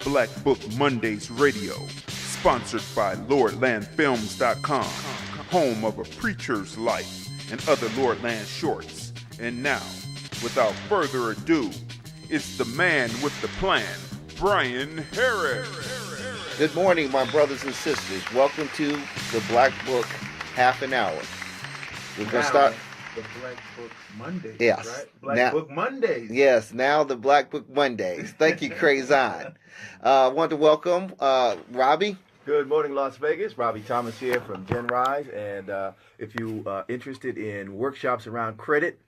BlackBook Mondays Radio, sponsored by LordlandFilms.com, home of A Preacher's Life and other Lordland shorts. And now, without further ado, it's the man with the plan, Brian Harris. Good morning, my brothers and sisters. Welcome to the BlackBook Half an Hour. We're going to start the BlackBook Mondays, yes. right? BlackBook Mondays. Yes, now the BlackBook Mondays. Thank you, Crazon. I want to welcome Robbie. Good morning, Las Vegas. Robbie Thomas here from Gen Rise. And if you are interested in workshops around credit,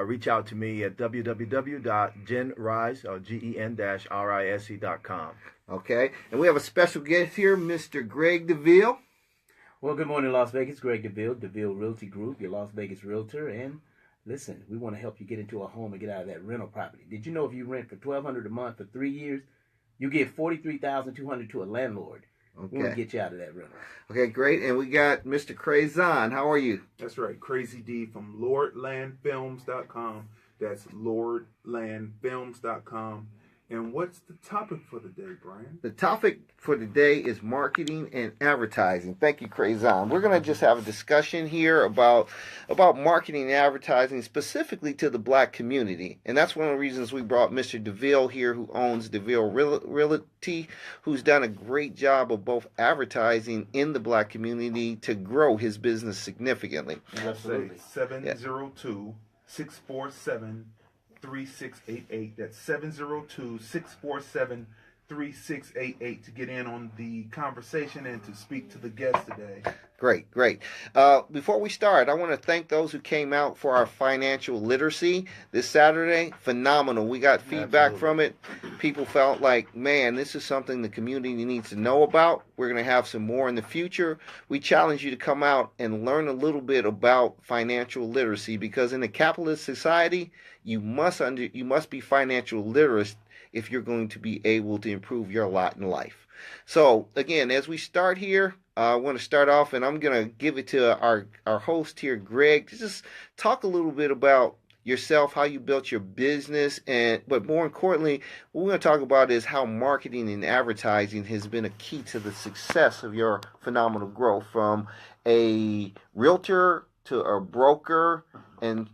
reach out to me at www.gen-rise.com. Okay. And we have a special guest here, Mr. Greg Deville. Well, good morning, Las Vegas. Greg Deville, Deville Realty Group, your Las Vegas realtor. And listen, we want to help you get into a home and get out of that rental property. Did you know if you rent for $1,200 a month for 3 years, you get $43,200 to a landlord? Okay. We want to get you out of that rental. Okay, great. And we got Mr. Crazon. How are you? That's right. Crazy D from LordlandFilms.com. That's LordlandFilms.com. And what's the topic for the day, Brian? The topic for today is marketing and advertising. Thank you, Crazon. We're going to just have a discussion here about marketing and advertising specifically to the black community. And that's one of the reasons we brought Mr. Deville here, who owns Deville Realty, who's done a great job of both advertising in the black community to grow his business significantly. Absolutely. 702-647-3688. That's 702-647-3688 to get in on the conversation and to speak to the guest today. Great. Before we start, I want to thank those who came out for our financial literacy this Saturday. Phenomenal. We got feedback from it. People felt like, man, this is something the community needs to know about. We're going to have some more in the future. We challenge you to come out and learn a little bit about financial literacy, because in a capitalist society, you must be financial literate if you're going to be able to improve your lot in life. So, again, as we start here, I want to start off, and I'm going to give it to our host here, Greg, to just talk a little bit about yourself, how you built your business, but more importantly, what we're going to talk about is how marketing and advertising has been a key to the success of your phenomenal growth from a realtor to a broker and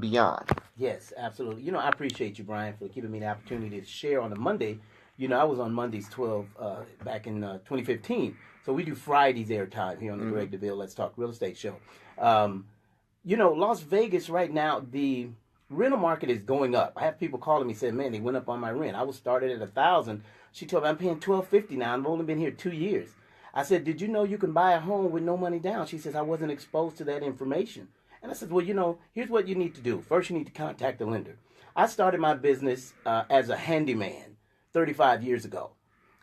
beyond. Yes, absolutely. I appreciate you, Brian, for giving me the opportunity to share on a Monday. I was on Mondays 12 back in 2015. So we do Fridays airtime here on the Greg Deville Let's Talk Real Estate show. Las Vegas right now, the rental market is going up. I have people calling me saying, man, they went up on my rent. I was started at $1,000. She told me I'm paying $1,250 now. I've only been here 2 years. I said, did you know you can buy a home with no money down? She says, I wasn't exposed to that information. And I said, well, here's what you need to do. First, you need to contact the lender. I started my business as a handyman 35 years ago.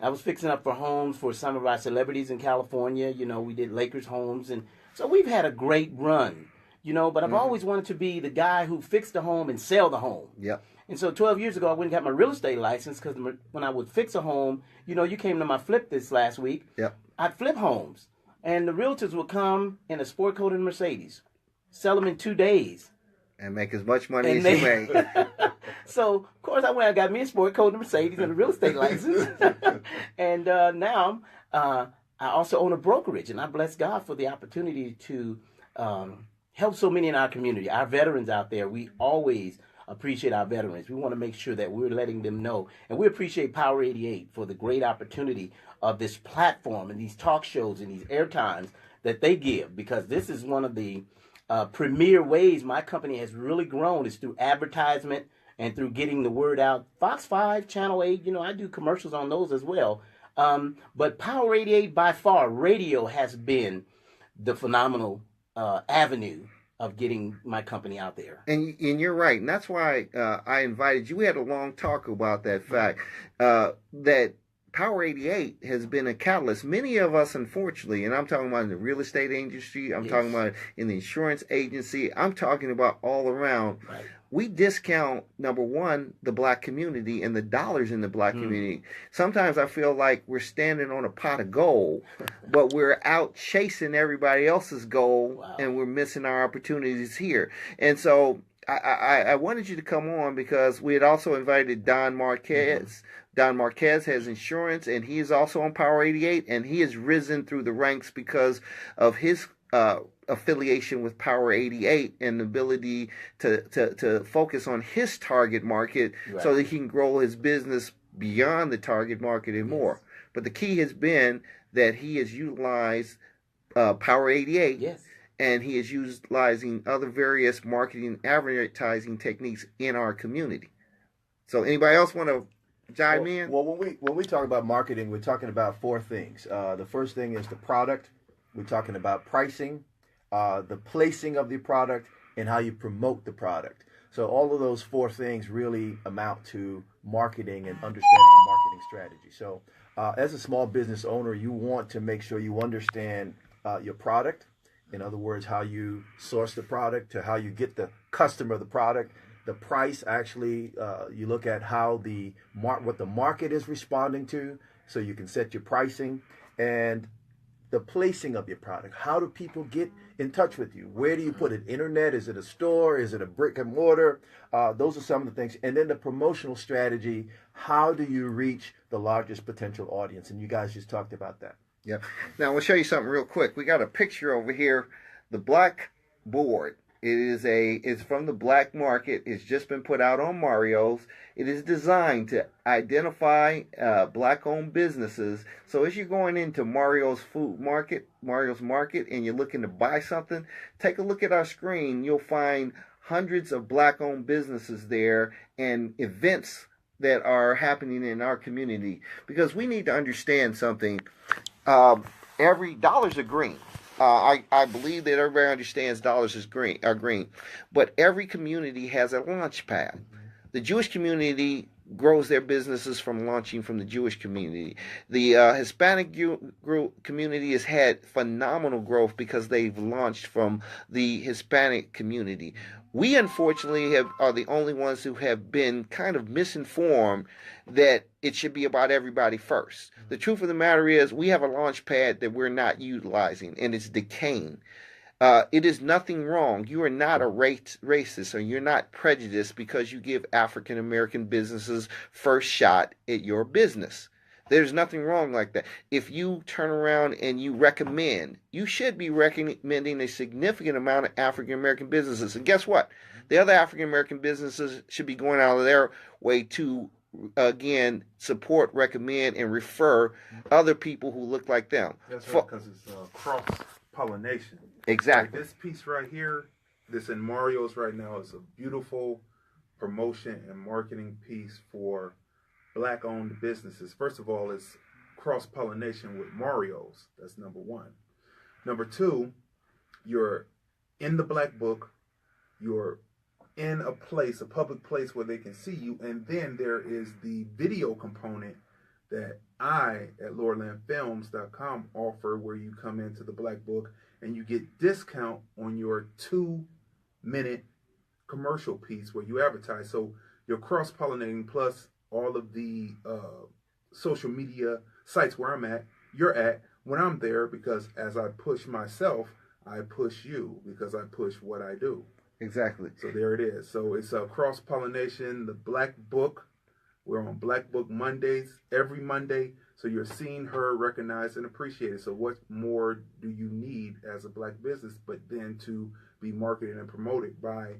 I was fixing up for homes for some of our celebrities in California. We did Lakers homes. And so we've had a great run, but I've always wanted to be the guy who fixed the home and sell the home. Yep. And so 12 years ago, I went and got my real estate license, because when I would fix a home, you came to my flip this last week. Yep. I'd flip homes. And the realtors would come in a sport coat and Mercedes, sell them in 2 days. And make as much money as you make. So, of course, I went and got me a sport coat and Mercedes and a real estate license. And now I also own a brokerage. And I bless God for the opportunity to help so many in our community. Our veterans out there, we always appreciate our veterans. We want to make sure that we're letting them know. And we appreciate Power 88 for the great opportunity of this platform and these talk shows and these airtimes that they give, because this is one of the premier ways my company has really grown, is through advertisement and through getting the word out. Fox 5, Channel 8, I do commercials on those as well. But Power 88, by far, radio has been the phenomenal avenue of getting my company out there. And you're right. And that's why I invited you. We had a long talk about that fact, that Power 88 has been a catalyst. Many of us, unfortunately, and I'm talking about in the real estate industry, I'm talking about in the insurance agency, I'm talking about all around. Right. We discount, number one, the black community and the dollars in the black community. Sometimes I feel like we're standing on a pot of gold, but we're out chasing everybody else's gold, and we're missing our opportunities here. And so I wanted you to come on because we had also invited Don Marquez, Don Marquez has insurance, and he is also on Power 88, and he has risen through the ranks because of his affiliation with Power 88 and the ability to focus on his target market so that he can grow his business beyond the target market and more. But the key has been that he has utilized Power 88, and he is utilizing other various marketing and advertising techniques in our community. So anybody else want to chime in? Well, when we talk about marketing, we're talking about four things. The first thing is the product. We're talking about pricing, the placing of the product, and how you promote the product. So all of those four things really amount to marketing and understanding a marketing strategy. So as a small business owner, you want to make sure you understand your product. In other words, how you source the product, to how you get the customer the product. The price, actually, you look at how what the market is responding to, so you can set your pricing. And the placing of your product. How do people get in touch with you? Where do you put it? Internet? Is it a store? Is it a brick and mortar? Those are some of the things. And then the promotional strategy. How do you reach the largest potential audience? And you guys just talked about that. Yeah. Now, we'll show you something real quick. We got a picture over here. The black board. It's from the black market. It's just been put out on Mario's. It is designed to identify black-owned businesses. So as you're going into Mario's market, and you're looking to buy something, take a look at our screen. You'll find hundreds of black-owned businesses there and events that are happening in our community. Because we need to understand something. Every dollars are green. I believe that everybody understands dollars are green, but every community has a launch pad. The Jewish community grows their businesses from launching from the Jewish community. The Hispanic community has had phenomenal growth because they've launched from the Hispanic community. We, unfortunately, are the only ones who have been kind of misinformed that it should be about everybody first. The truth of the matter is we have a launch pad that we're not utilizing, and it's decaying. It is nothing wrong. You are not a racist, or you're not prejudiced because you give African American businesses first shot at your business. There's nothing wrong like that. If you turn around and you recommend, you should be recommending a significant amount of African American businesses. And guess what? The other African American businesses should be going out of their way to, again, support, recommend, and refer other people who look like them. That's right, because it's cross-pollination. Exactly. Like this piece right here, this in Mario's right now, is a beautiful promotion and marketing piece for black-owned businesses. First of all, it's cross-pollination with Mario's. That's number one. Number two, you're in the Black Book. You're in a public place where they can see you. And then there is the video component that I, at LordlandFilms.com, offer, where you come into the Black Book and you get discount on your 2-minute commercial piece where you advertise. So you're cross-pollinating, plus all of the social media sites where you're at when I'm there, because as I push myself, I push you, because I push what I do. Exactly. So there it is. So it's a cross-pollination, the Black Book. We're on BlackBook Mondays every Monday. So you're seeing her, recognized, and appreciated. So what more do you need as a black business but then to be marketed and promoted by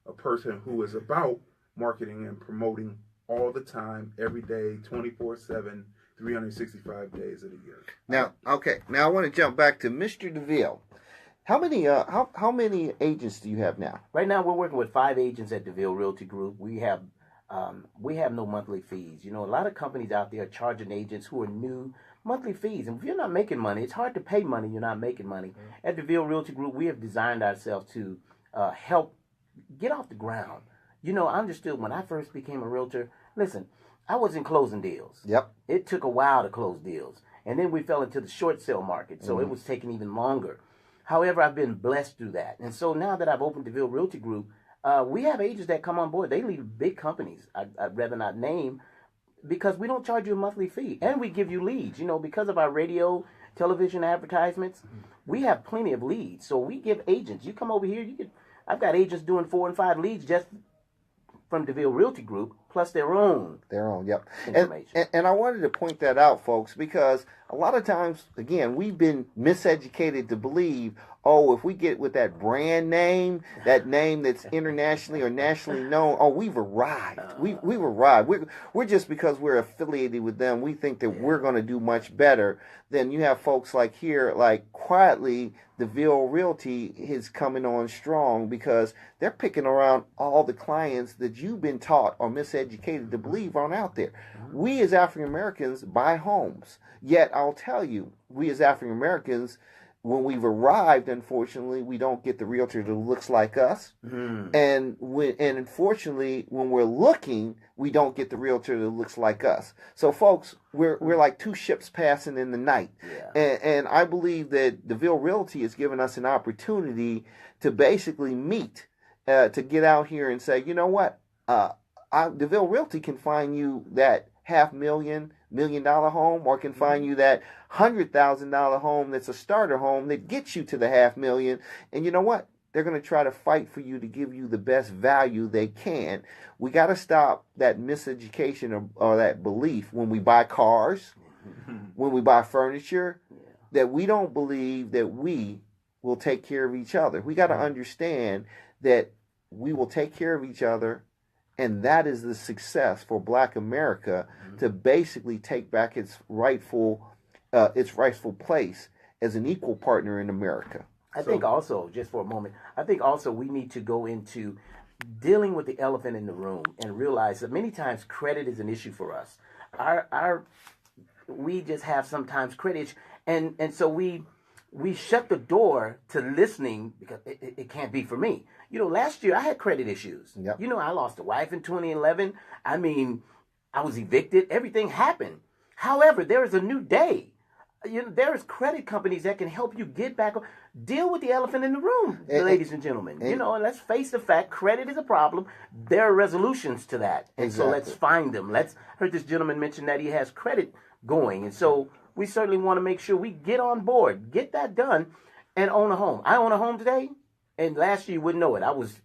a person who is about marketing and promoting all the time, every day, 24/7, 365 days of the year. Now, okay. Now I want to jump back to Mr. Deville. How many agents do you have now? Right now, we're working with 5 agents at Deville Realty Group. We have no monthly fees. You know, a lot of companies out there are charging agents who are new monthly fees. And if you're not making money, it's hard to pay money. You're not making money. Mm-hmm. At Deville Realty Group, we have designed ourselves to help get off the ground. You know, I understood when I first became a realtor, listen, I wasn't closing deals. Yep. It took a while to close deals. And then we fell into the short sale market, so it was taking even longer. However, I've been blessed through that. And so now that I've opened Deville Realty Group, we have agents that come on board. They leave big companies. I'd rather not name, because we don't charge you a monthly fee. And we give you leads. You know, because of our radio, television advertisements, we have plenty of leads. So we give agents. You come over here, I've got agents doing 4 and 5 leads just from Deville Realty Group, plus their own Yep. information. And I wanted to point that out, folks, because a lot of times, again, we've been miseducated to believe, oh, if we get with that brand name, that name that's internationally or nationally known, oh, we've arrived. We've arrived. We're just because we're affiliated with them, we think that we're going to do much better. Then you have folks like here, like quietly, Deville Realty is coming on strong because they're picking around all the clients that you've been taught or miseducated to believe aren't out there. We as African Americans buy homes. Yet I'll tell you, we as African Americans, when we've arrived, unfortunately, we don't get the realtor that looks like us. And unfortunately, when we're looking, we don't get the realtor that looks like us. So, folks, we're like two ships passing in the night. And I believe that Deville Realty has given us an opportunity to basically meet, to get out here and say, you know what, Deville Realty can find you that $500,000, $1 million home, or can find you that $100,000 home that's a starter home that gets you to the $500,000. And you know what? They're going to try to fight for you to give you the best value they can. We got to stop that miseducation or that belief when we buy cars, when we buy furniture, that we don't believe that we will take care of each other. We got to understand that we will take care of each other. And that is the success for Black America to basically take back its rightful place as an equal partner in America. I think also, just for a moment, we need to go into dealing with the elephant in the room and realize that many times credit is an issue for us. We just have sometimes credit, and so we shut the door to listening because it can't be for me. You know, last year I had credit issues. Yep. You know, I lost a wife in 2011. I mean, I was evicted. Everything happened. However, there is a new day. You know, there is credit companies that can help you get back. Deal with the elephant in the room, ladies and gentlemen. You know, and let's face the fact, credit is a problem. There are resolutions to that. And so let's find them. I heard this gentleman mention that he has credit going. And so we certainly want to make sure we get on board, get that done, and own a home. I own a home today, and last year you wouldn't know it. I was...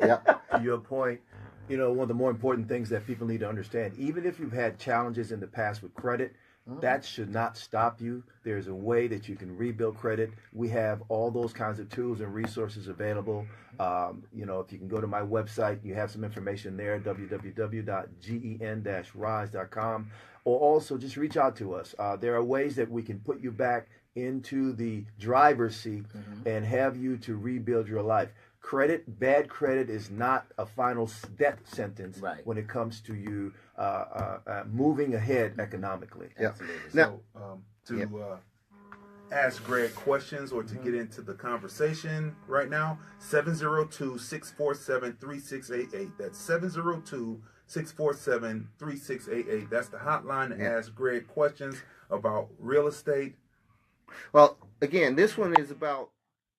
To your point, you know, one of the more important things that people need to understand, even if you've had challenges in the past with credit, that should not stop you. There's a way that you can rebuild credit. We have all those kinds of tools and resources available. You know, if you can go to my website, you have some information there, www.gen-rise.com, or also just reach out to us. There are ways that we can put you back into the driver's seat and have you to rebuild your life. Bad credit is not a final death sentence when it comes to you moving ahead economically. Absolutely. Now, to ask Greg questions or to get into the conversation right now, 702-647-3688. That's 702-647-3688. That's the hotline to ask Greg questions about real estate. Well, again, this one is about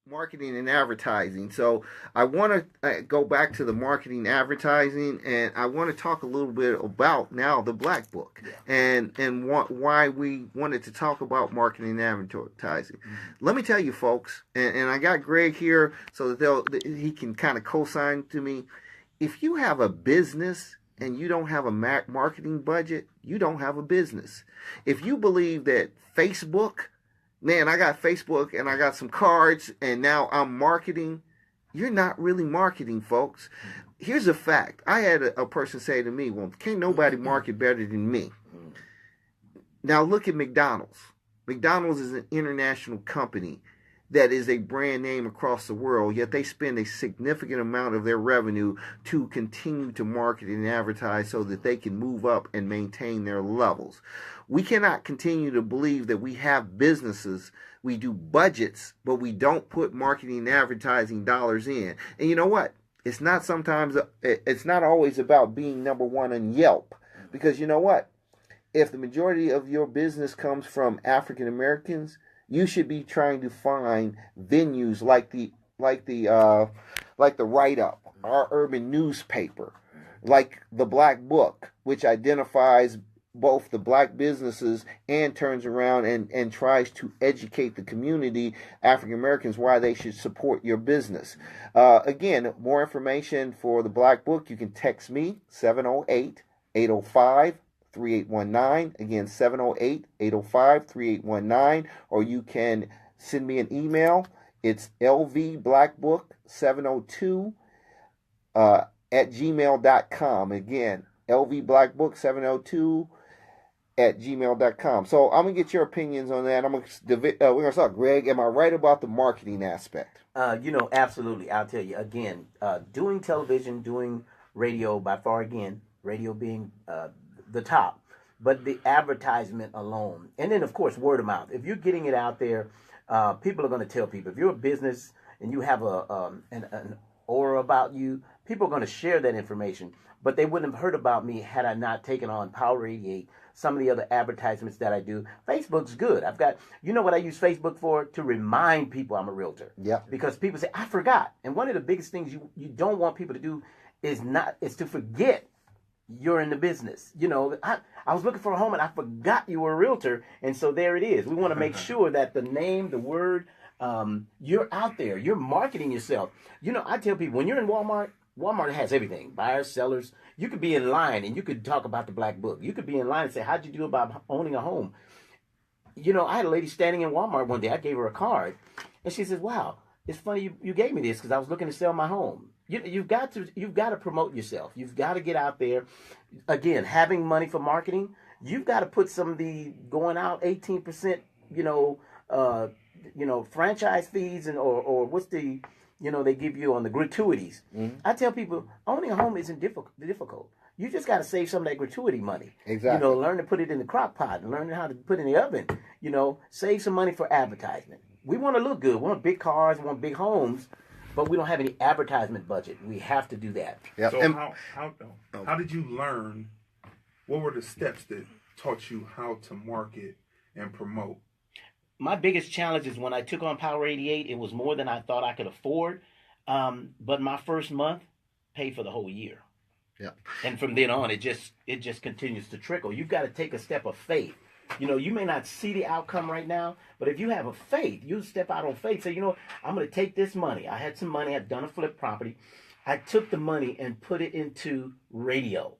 marketing and advertising. So I want to go back to the marketing advertising, and I want to talk a little bit about now the BlackBook and why we wanted to talk about marketing and advertising. Let me tell you, folks, and I got Greg here so that he can kind of co-sign to me. If you have a business and you don't have a marketing budget, you don't have a business. If you believe that Facebook, man, I got Facebook and I got some cards and now I'm marketing, you're not really marketing, folks. Here's a fact. I had a person say to me, well, can't nobody market better than me. Now look at McDonald's. McDonald's is an international company that is a brand name across the world, yet they spend a significant amount of their revenue to continue to market and advertise so that they can move up and maintain their levels. We cannot continue to believe that we have businesses, we do budgets, but we don't put marketing and advertising dollars in. And you know what? It's not always about being number one on Yelp, because you know what? If the majority of your business comes from African Americans, you should be trying to find venues like the Write-Up, our urban newspaper, like the Black Book, which identifies both the black businesses and turns around and tries to educate the community, African Americans, why they should support your business. Again, more information for the Black Book, you can text me, 708-805-3819. Again, 708-805-3819. Or you can send me an email. It's lvblackbook702 at gmail.com. Again, lvblackbook702 at gmail.com. So I'm going to get your opinions on that. We're going to start. Greg, am I right about the marketing aspect? Absolutely. I'll tell you, again, doing television, doing radio, by far, again, radio being the top, but the advertisement alone. And then, of course, word of mouth. If you're getting it out there, people are going to tell people. If you're a business and you have an aura about you, people are going to share that information. But they wouldn't have heard about me had I not taken on Power 88, some of the other advertisements that I do. Facebook's good. I've got, what I use Facebook for? To remind people I'm a realtor. Yeah. Because people say, I forgot. And one of the biggest things you don't want people to do is to forget you're in the business. I was looking for a home and I forgot you were a realtor. And so there it is. We want to make sure that the name, the word, you're out there. You're marketing yourself. I tell people, when you're in Walmart has everything. Buyers, sellers. You could be in line and you could talk about the Black Book. You could be in line and say, how'd you do about owning a home? I had a lady standing in Walmart one day. I gave her a card. And she says, wow, it's funny you gave me this because I was looking to sell my home. You've got to promote yourself. You've got to get out there. Again, having money for marketing, you've got to put some of the going out 18%, franchise fees or what's the they give you on the gratuities. Mm-hmm. I tell people, owning a home isn't difficult. You just got to save some of that gratuity money. Exactly. Learn to put it in the crock pot and learn how to put it in the oven. Save some money for advertisement. We want to look good. We want big cars. We want big homes. But we don't have any advertisement budget. We have to do that. Yep. So how did you learn? What were the steps that taught you how to market and promote? My biggest challenge is when I took on Power 88, it was more than I thought I could afford. But my first month paid for the whole year. Yeah. And from then on, it just continues to trickle. You've got to take a step of faith. You may not see the outcome right now, but if you have a faith, you step out on faith. Say, I'm going to take this money. I had some money. I'd done a flip property. I took the money and put it into radio.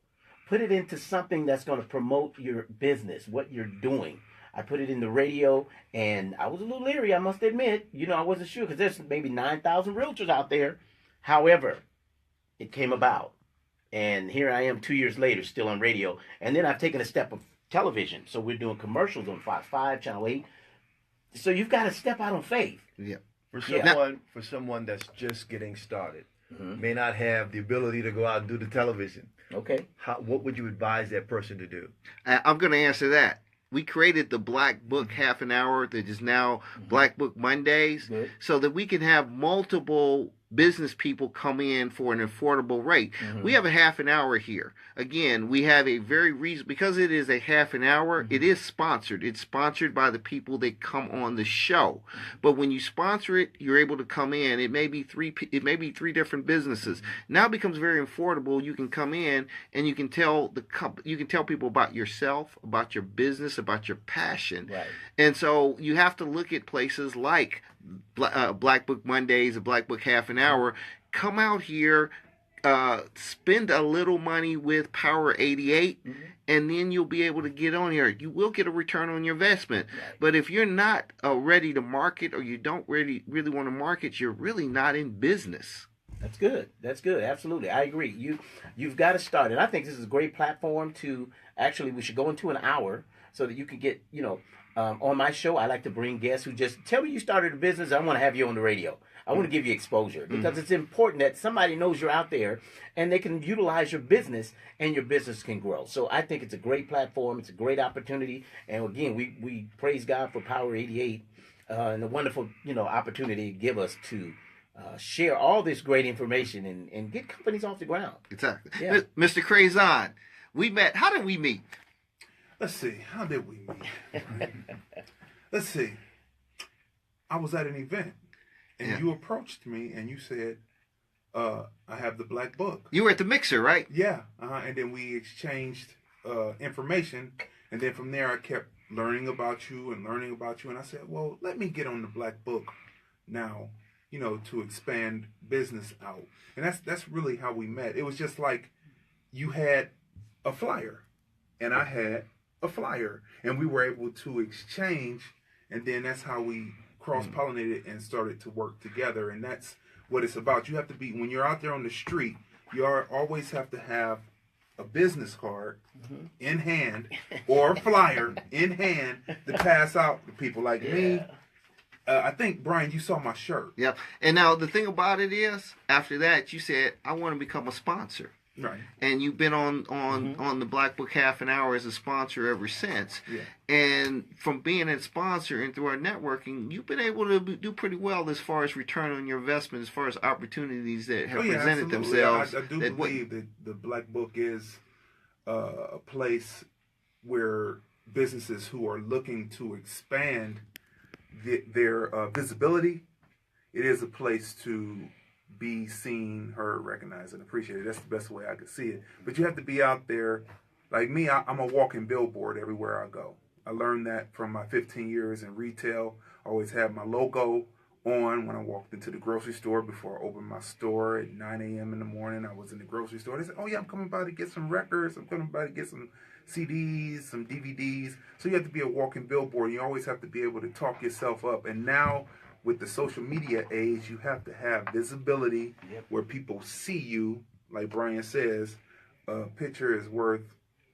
Put it into something that's going to promote your business, what you're doing. I put it in the radio, and I was a little leery, I must admit. I wasn't sure because there's maybe 9,000 realtors out there. However, it came about, and here I am 2 years later, still on radio. And then I've taken a step of television. So we're doing commercials on Fox 5, Channel 8. So you've got to step out on faith. Yeah. For someone that's just getting started, mm-hmm. may not have the ability to go out and do the television. Okay. What would you advise that person to do? I'm going to answer that. We created the Black Book half an hour that is now BlackBook Mondays, so that we can have multiple business people come in for an affordable rate. Mm-hmm. We have a half an hour here. Again, we have a very reason because it is a half an hour. Mm-hmm. It is sponsored. It's sponsored by the people that come on the show. Mm-hmm. But when you sponsor it, you're able to come in. It may be three different businesses. Mm-hmm. Now it becomes very affordable. You can come in and you can tell people about yourself, about your business, about your passion. Right. And so you have to look at places like BlackBook Mondays, a BlackBook half an hour. Come out here, spend a little money with Power 88, mm-hmm. and then you'll be able to get on here. You will get a return on your investment. Right. But if you're not ready to market, or you don't really want to market, you're really not in business. That's good. Absolutely. I agree. You've got to start. And I think this is a great platform to actually, we should go into an hour so that you can get, on my show, I like to bring guests who just tell me you started a business. I want to have you on the radio. I want to give you exposure because mm-hmm. it's important that somebody knows you're out there and they can utilize your business and your business can grow. So I think it's a great platform. It's a great opportunity. And again, we praise God for Power 88 and the wonderful, opportunity to give us to share all this great information and get companies off the ground. Exactly. Yeah. Mr. Crazon, we met. How did we meet? Let's see. How did we meet? Let's see. I was at an event, and you approached me, and you said, I have the Black Book. You were at the mixer, right? Yeah. And then we exchanged information, And then from there, I kept learning about you. And I said, well, let me get on the BlackBook now, to expand business out. And that's really how we met. It was just like you had a flyer and I had a flyer, and we were able to exchange, and then that's how we cross-pollinated and started to work together. And that's what it's about. You have to be, when you're out there on the street, you always have to have a business card in hand or a flyer in hand to pass out to people like me. I think, Brian, you saw my shirt. Yep. And now the thing about it is, after that, you said, I want to become a sponsor. Right. And you've been on the BlackBook Half an Hour as a sponsor ever since. Yeah. And from being a sponsor and through our networking, you've been able to do pretty well as far as return on your investment, as far as opportunities that have presented themselves. I do believe that the BlackBook is a place where businesses who are looking to expand their visibility, it is a place to be seen, heard, recognized, and appreciated. That's the best way I could see it. But you have to be out there. Like me, I'm a walking billboard everywhere I go. I learned that from my 15 years in retail. I always had my logo on when I walked into the grocery store before I opened my store at 9 a.m. in the morning. I was in the grocery store. They said, oh, yeah, I'm coming by to get some records. I'm coming by to get some CDs, some DVDs. So you have to be a walking billboard. You always have to be able to talk yourself up. And now, with the social media age, you have to have visibility where people see you. Like Brian says, a picture is worth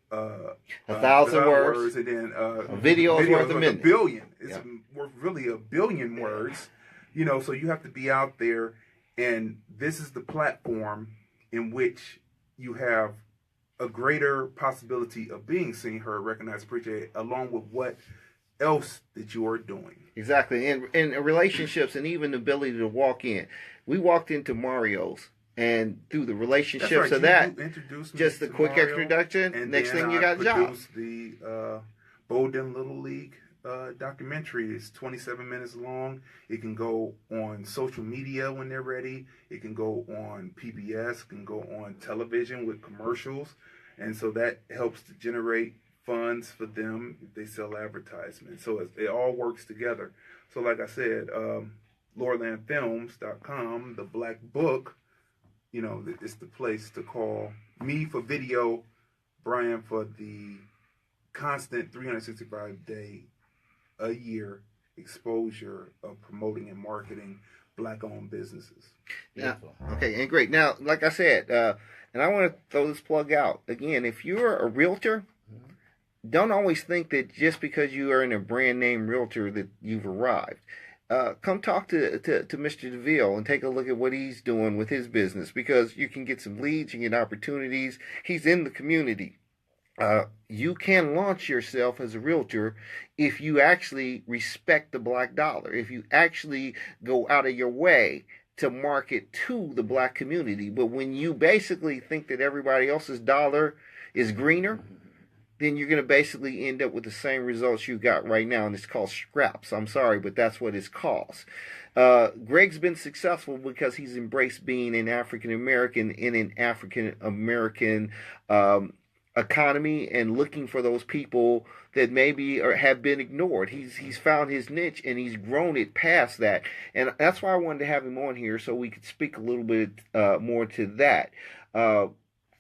1,000 words, and then a video is worth a million. A billion. It's worth really a billion words. So you have to be out there, and this is the platform in which you have a greater possibility of being seen, heard, recognized, appreciated, along with what else that you are doing. Exactly. And relationships, and even the ability to walk in. We walked into Mario's, and through the relationships of that, just a quick introduction, and next thing you got a job. I produced the Bowden Little League documentary. It's 27 minutes long. It can go on social media when they're ready. It can go on PBS, can go on television with commercials. And so that helps to generate funds for them if they sell advertisements. So it all works together. So like I said, LordlandFilms.com, the BlackBook, it's the place to call. Me for video, Brian for the constant 365-day a year exposure of promoting and marketing Black-owned businesses. Yeah. Okay, and great. Now, like I said, and I want to throw this plug out. Again, if you're a realtor, don't always think that just because you are in a brand name realtor that you've arrived. Come talk to Mr. Deville and take a look at what he's doing with his business, because you can get some leads, you can get opportunities. He's in the community. You can launch yourself as a realtor if you actually respect the black dollar, if you actually go out of your way to market to the black community. But when you basically think that everybody else's dollar is greener, then you're going to basically end up with the same results you got right now, and it's called scraps. I'm sorry, but that's what it's called. Greg's been successful because he's embraced being an African American in an African American economy, and looking for those people that maybe have been ignored. He's found his niche, and he's grown it past that, and that's why I wanted to have him on here, so we could speak a little bit more to that.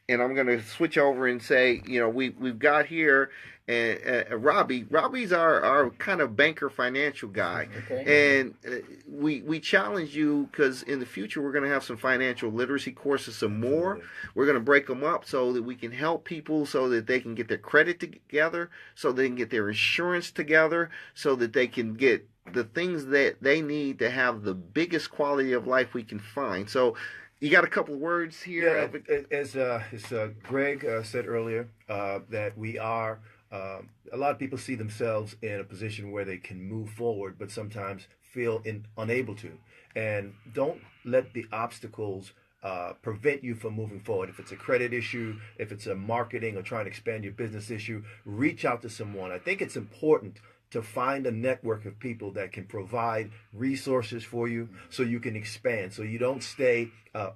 And I'm going to switch over and say, we've got here Robbie. Robbie's our kind of banker financial guy. Okay. And we challenge you, because in the future we're going to have some financial literacy courses, some more. We're going to break them up so that we can help people, so that they can get their credit together, so they can get their insurance together, so that they can get the things that they need to have the biggest quality of life we can find. So you got a couple of words here? Yeah, as Greg said earlier, that we are, a lot of people see themselves in a position where they can move forward, but sometimes feel unable to. And don't let the obstacles prevent you from moving forward. If it's a credit issue, if it's a marketing or trying to expand your business issue, reach out to someone. I think it's important to find a network of people that can provide resources for you so you can expand, so you don't stay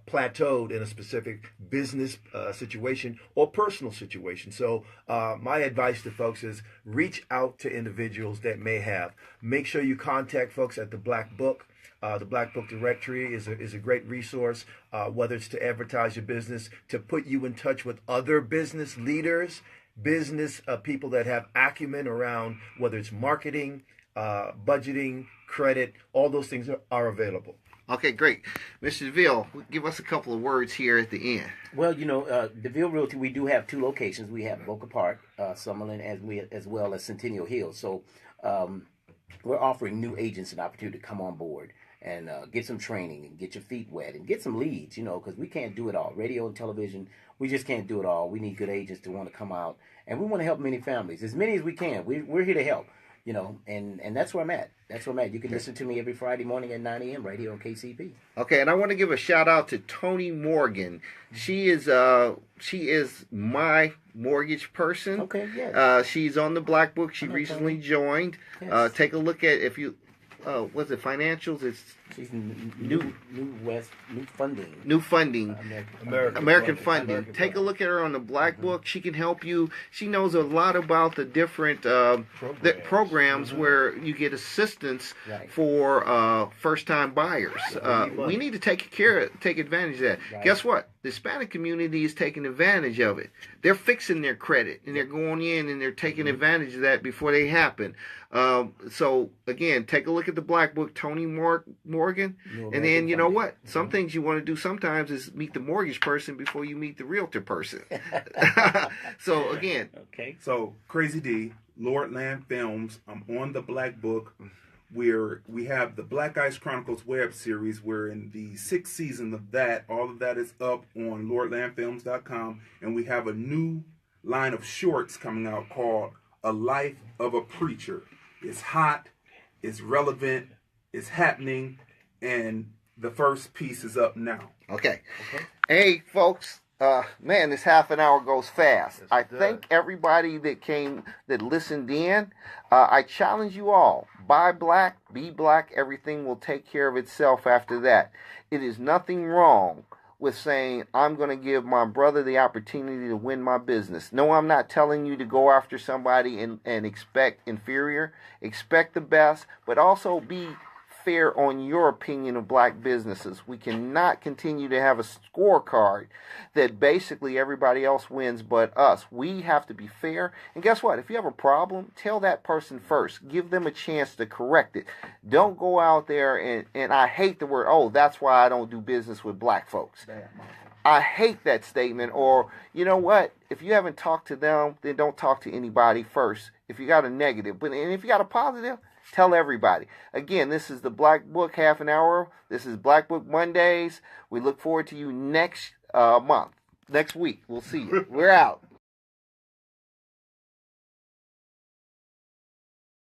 plateaued in a specific business situation or personal situation. So my advice to folks is reach out to individuals that may have. Make sure you contact folks at the Black Book. The Black Book Directory is a great resource, whether it's to advertise your business, to put you in touch with other business leaders, business people that have acumen around whether it's marketing, budgeting, credit, all those things are available. Okay, great. Mr. Deville, give us a couple of words here at the end. Well, Deville Realty, we do have two locations. We have Boca Park, Summerlin, as well as Centennial Hills. So we're offering new agents an opportunity to come on board and get some training and get your feet wet and get some leads, because we can't do it all. Radio and television, we just can't do it all. We need good agents to want to come out, and we want to help many families, as many as we can. We're here to help, and that's where I'm at. That's where I'm at. You can listen to me every Friday morning at 9 a.m. right here on KCEP. Okay, and I want to give a shout out to Tony Morgan. She is my mortgage person. Okay, yeah. She's on the Black Book. She recently joined. Yes. Take a look at was it financials? It's She's new funding. New funding. American funding. Take a funding. look at her on the Black Book. She can help you. She knows a lot about the different programs where you get assistance for first-time buyers. We need to take advantage of that. Right. Guess what? The Hispanic community is taking advantage of it. They're fixing their credit, and they're going in and they're taking advantage of that before they happen. So, again, take a look at the Black Book, Tony Morgan. And then, you know what? Some things you want to do sometimes is meet the mortgage person before you meet the realtor person. So, again. Okay. So, Crazy D, Lord Land Films, I'm on the Black Book. We have the Black Ice Chronicles web series. We're in the 6th season of that. All of that is up on lordlandfilms.com. And we have a new line of shorts coming out called A Life of a Preacher. It's hot, it's relevant, it's happening, and the first piece is up now. Okay. Hey, folks. Man, this half an hour goes fast. Yes, I thank everybody that listened in. I challenge you all. Buy black, be black. Everything will take care of itself after that. It is nothing wrong with saying, I'm going to give my brother the opportunity to win my business. No, I'm not telling you to go after somebody and expect inferior. Expect the best, but also be fair on your opinion of black businesses. We cannot continue to have a scorecard that basically everybody else wins but us. We have to be fair. And guess what? If you have a problem, tell that person first. Give them a chance to correct it. Don't go out there and I hate the word, oh, that's why I don't do business with black folks. I hate that statement. Or, you know what? If you haven't talked to them, then don't talk to anybody first. If you got a negative. And if you got a positive, tell everybody. Again, this is the Black Book half an hour. This is BlackBook Mondays. We look forward to you next month. Next week. We'll see you. We're out.